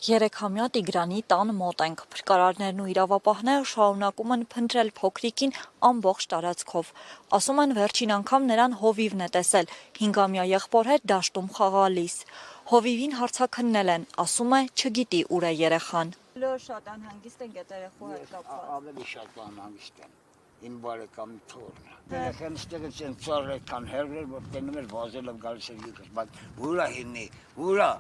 Երեքամյա Տիգրանի տան մոտ ենք, փրկարարներն ու իրավապահները շարունակում են փնտրել փոքրիկին ամբողջ տարածքով, ասում են վերջին անգամ նրան հովիվն է տեսել, 5-ամյա եղբոր հետ դաշտում խաղալիս, հովիվին հարցաքննել են, ասում է չգիտի ուր է երեխան։ Շատ անհանգիստ ենք այդ երեխու հետ կապված։ Ավելի շատ անհանգիստ եմ, իմ բարեկամի թորն է։ Երեխան ստեղից են ծառայական հերվել, որ տենում էր վազելով գալիս էր եկս, բայց ուրա հիմնի, ուրա։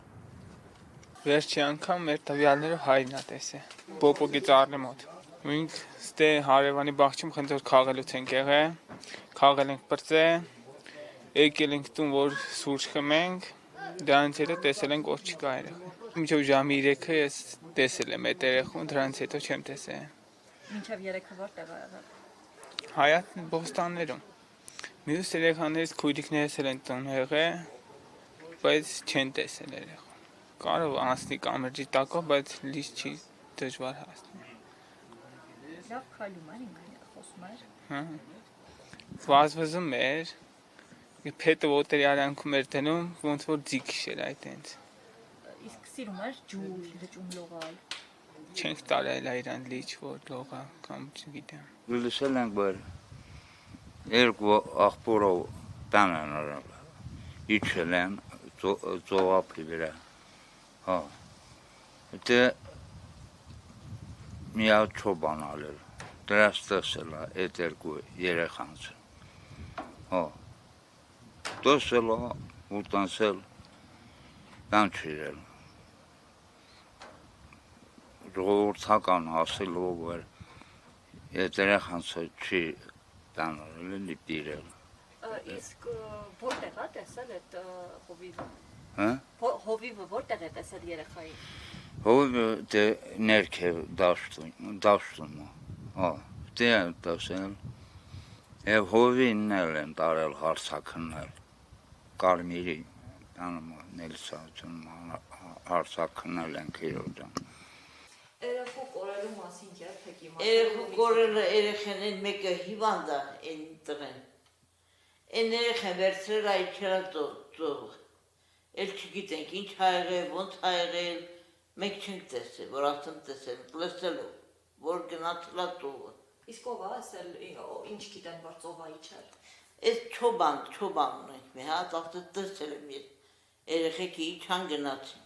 Վերջի անգամ մեր տվյալները հայրն է տեսել, պոպոգի ծառի մոտ։ Մենք ստե հարևանի բաղջում խնդրոր քաղելուց ենք եղել, քաղել ենք պրծե, եկել ենք տուն, որ սուրճ խմենք, դրանից հետո տեսել ենք, որ չկա երեխան։ Մինչև ժամի 3-ը ես տեսել եմ այդ երեխուն, դրանից հետո չեմ տեսել։ Մինչև 3-ը որտեղ ա եղել։ Հայատ Բոստաններում։ Մյուս երեխաներից քույրիկներս են տուն եղել, բայց չեն տեսել երեխան։ Կարող անցնի կամրջի տակով, բայց լիճ չի դժվար հասնի։ Լավ քայլում էր ինքն խոսում էր։ Հա։ Վազվզում էր, փետը ոտերի արանքում էր դնում, ոնց որ ձիգ էր այդ այնց։ Իսկ սիրում էր ջուր, լճում լողալ։ Չենք տարել իրան լիճ, որ լողա կամ չգիտեմ։ Լսել ենք, որ երկու աղբորով տան են արել, իջել են ծովափի վրա։ Հա, դե միակ չոբան ալել, դրաց տեսել այդ երկու երեխանց, հա, տեսել ու տանցել, տան չիրել, ժողովրդական ասելով, որ այդ երեխանցը չի տան արել, լիպ իրել։ Իսկ որտեղ է տեսել այդ հովիվը։ Հա? Հովիվը որտեղ է տեսել երեխային։ Հովիվը դե ներքև դաշտում, հա, դե են տեսել, և հովինն էլ են տարել հարցաքննել, կարմիրի, նելսացում հարցաքննել են կիրոջան։ Երեխու կորելու մասին երբեք իմացել։ Երեխու կորելը երեխեն մեկը հիվանդ է այն տղեն, այն երեխեն վերցրել է իջել ծովը, էլ չգիտենք ինչ ա եղել, ոնց ա եղել, մեկ չենք տեսել, որ ասեմ տեսել, լսելով, որ գնացել է ծովը։ Իսկ ով է ասել, ինչ գիտեն, որ ծովա իջել։ Այս չոբան ունենք մի հատ, ասել տեսել եմ երեխեքի իջան գնացին։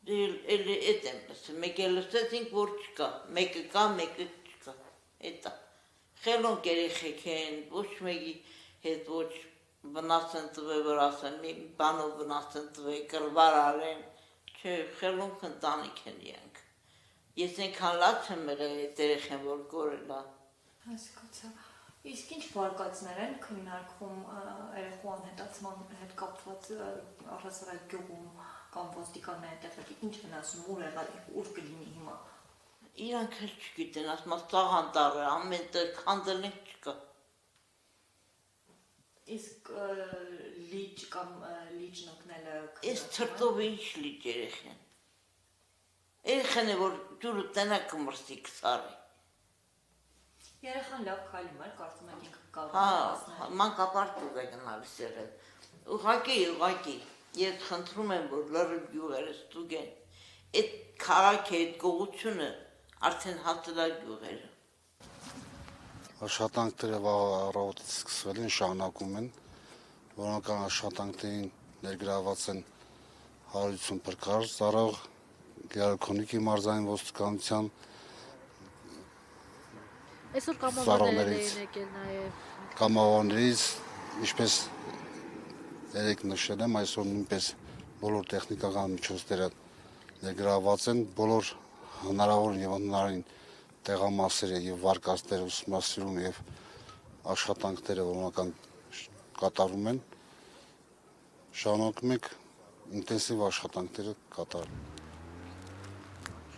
Էլ էդ եմ լսել, մեկ էլ լսեցինք, որ չկա, մեկը կա, մեկը չկա, էդ է։ Խելոնք երեխեք են, ոչ մեկի հետ ոչ վնաս են տվել, որ ասեն, մի բանով վնաս են տվել, կրվար արեն, չէ, խելոնք ընտանիք են իրանք։ Ես այնքան լաց եմ եղել այդ երեխեն, որ կորել է։ Հասկացա։ Իսկ ինչ վարկածներ են քննարկվում երեխու անհետացման հետ կապված առհասարակ գյուղում կամ ոստիկանները տեղեկի, ինչ են ասում, ուր եղել, ուր կլինի հիմա։ Իրանք էլ չգիտեն, ասում է ծաղան տարը, ամեն տեղ քանդել ենք չկա։ Իսկ լիճ կամ լիճն օգնելը։ Այս թրտով ինչ լիճ երեխեն։ Երեխեն է, որ ջուրը տնա կմրսի կսարի։ Երեխան լավ քայլում էր, կարծում եք ինքը Հա, մանկապարտուզ է գնալիս եղել։ Ուղղակի, ես խնդրում եմ, որ լրը գյուղերը ստուգեն։ Այդ քաղաքի, այդ գողությունը արդեն հատել է գյուղերը։ Աշխատանքները առավոտից սկսվել են, շարունակում են, որոնական աշխատանքներին ներգրաված են 150 փրկարար, ծառայող Գեղարքունիքի մարզային ոստիկանության Այսօր կամավորներ էին եկել նաև։ Կամավորներից, ինչպես երեք նշել եմ, այսօր նույնպես բոլոր տեխնիկական միջոցները ներգրաված են, բոլոր հնարավոր և անհնարին տեղամասերը և վարկածները ուսումնասիրում և աշխատանքները որոնական կատարում են, շարունակում ենք ինտենսիվ աշխատանքները կատարել։